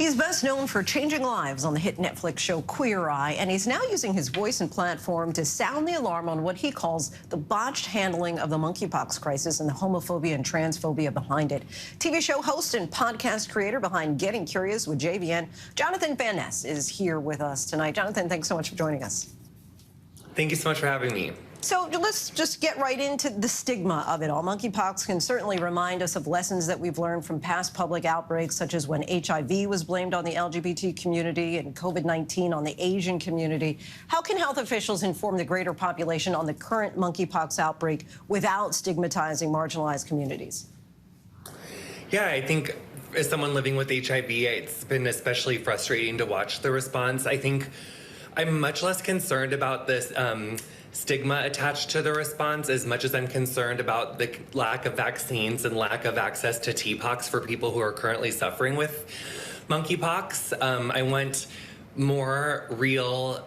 He's best known for changing lives on the hit Netflix show Queer Eye, and he's now using his voice and platform to sound the alarm on what he calls the botched handling of the monkeypox crisis and the homophobia and transphobia behind it. TV show host and podcast creator behind Getting Curious with JVN, Jonathan Van Ness, is here with us tonight. Jonathan, thanks so much for joining us. Thank you so much for having me. So let's just get right into the stigma of it all. Monkeypox can certainly remind us of lessons that we've learned from past public outbreaks, such as when HIV was blamed on the LGBT community and COVID-19 on the Asian community. How can health officials inform the greater population on the current monkeypox outbreak without stigmatizing marginalized communities? Yeah, I think as someone living with HIV, it's been especially frustrating to watch the response. I think I'm much less concerned about this stigma attached to the response as much as I'm concerned about the lack of vaccines and lack of access to TPOXX for people who are currently suffering with monkeypox. I want more real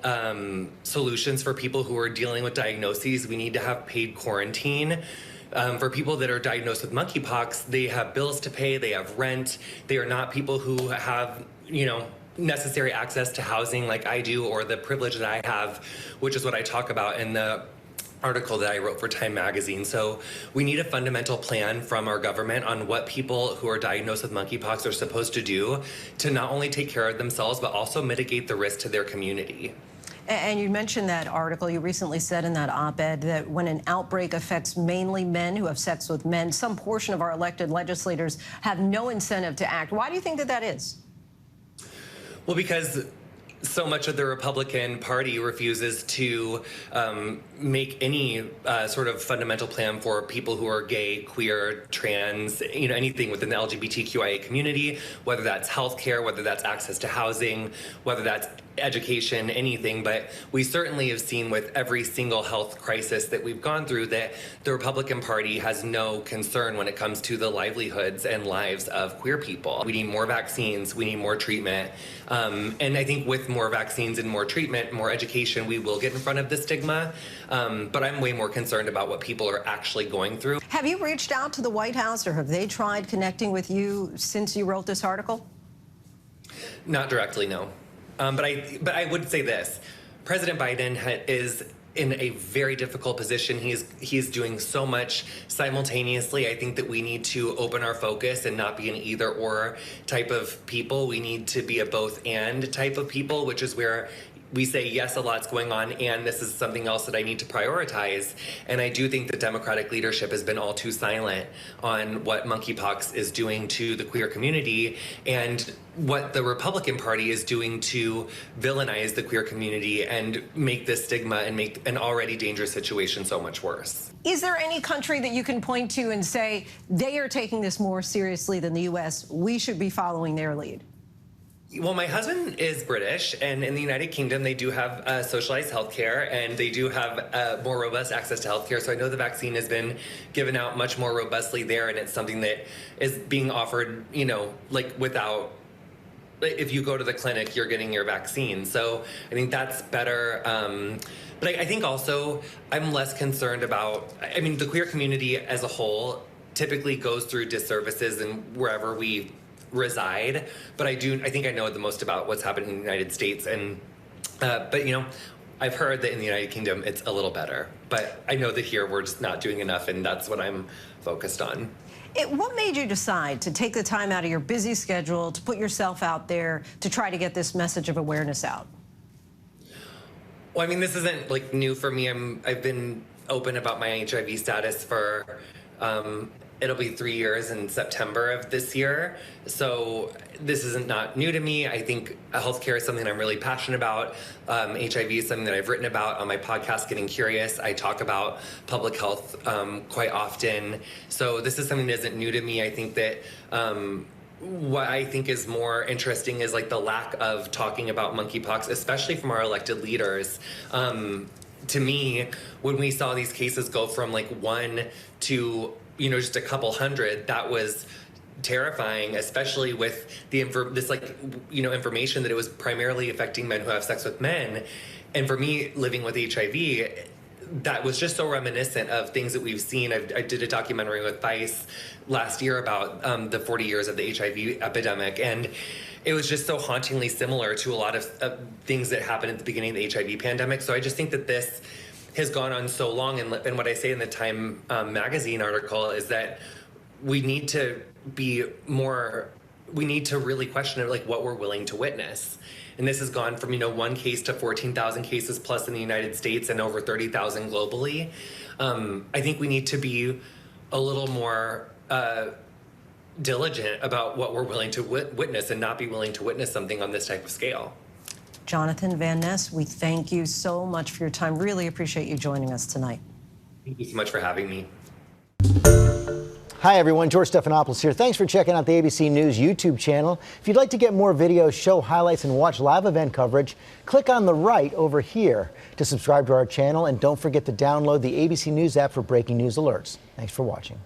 solutions for people who are dealing with diagnoses. We need to have paid quarantine. For people that are diagnosed with monkeypox, they have bills to pay, they have rent, they are not people who have, necessary access to housing like I do, or the privilege that I have, which is what I talk about in the article that I wrote for Time Magazine. So we need a fundamental plan from our government on what people who are diagnosed with monkeypox are supposed to do to not only take care of themselves, but also mitigate the risk to their community. And you mentioned that article. You recently said in that op-ed that when an outbreak affects mainly men who have sex with men, some portion of our elected legislators have no incentive to act. Why do you think that that is? Well, because so much of the Republican Party refuses to make any sort of fundamental plan for people who are gay, queer, trans, anything within the LGBTQIA community, whether that's healthcare, whether that's access to housing, whether that's education, anything. But we certainly have seen with every single health crisis that we've gone through that the Republican Party has no concern when it comes to the livelihoods and lives of queer people. We need more vaccines, we need more treatment. And I think with more vaccines and more treatment, more education, we will get in front of the stigma. But I'm way more concerned about what people are actually going through. Have you reached out to the White House, or have they tried connecting with you since you wrote this article? Not directly, no. But I would say this: President Biden is in a very difficult position. He's doing so much simultaneously. I think that we need to open our focus and not be an either or type of people. We need to be a both and type of people, which is where we say, yes, a lot's going on, and this is something else that I need to prioritize. And I do think the Democratic leadership has been all too silent on what monkeypox is doing to the queer community and what the Republican Party is doing to villainize the queer community and make this stigma and make an already dangerous situation so much worse. Is there any country that you can point to and say they are taking this more seriously than the U.S.? We should be following their lead? Well, my husband is British, and in the United Kingdom, they do have socialized healthcare, and they do have more robust access to healthcare. So I know the vaccine has been given out much more robustly there, and it's something that is being offered, without, if you go to the clinic, you're getting your vaccine. So I think that's better. But I think also I'm less concerned about, the queer community as a whole typically goes through disservices and wherever we reside, but I think I know the most about what's happening in the United States, and but I've heard that in the United Kingdom it's a little better, but I know that here we're just not doing enough, and that's what I'm focused on. What made you decide to take the time out of your busy schedule to put yourself out there to try to get this message of awareness out? Well, this isn't new for me. I've been open about my HIV status for it'll be 3 years in September of this year. So this isn't not new to me. I think healthcare is something I'm really passionate about. HIV is something that I've written about on my podcast, Getting Curious. I talk about public health quite often. So this is something that isn't new to me. I think that what I think is more interesting is the lack of talking about monkeypox, especially from our elected leaders. To me, when we saw these cases go from 1 to just a couple hundred, that was terrifying, especially with the information that it was primarily affecting men who have sex with men. And for me, living with HIV, that was just so reminiscent of things that we've seen. I did a documentary with Vice last year about the 40 years of the HIV epidemic, and it was just so hauntingly similar to a lot of things that happened at the beginning of the HIV pandemic. So I just think that this has gone on so long. And what I say in the Time magazine article is that we need to be more, we need to really question it, like what we're willing to witness. And this has gone from, you know, 1 case to 14,000 cases plus in the United States and over 30,000 globally. I think we need to be a little more diligent about what we're willing to witness and not be willing to witness something on this type of scale. Jonathan Van Ness, we thank you so much for your time. Really appreciate you joining us tonight. Thank you so much for having me. Hi, everyone. George Stephanopoulos here. Thanks for checking out the ABC News YouTube channel. If you'd like to get more videos, show highlights, and watch live event coverage, click on the right over here to subscribe to our channel. And don't forget to download the ABC News app for breaking news alerts. Thanks for watching.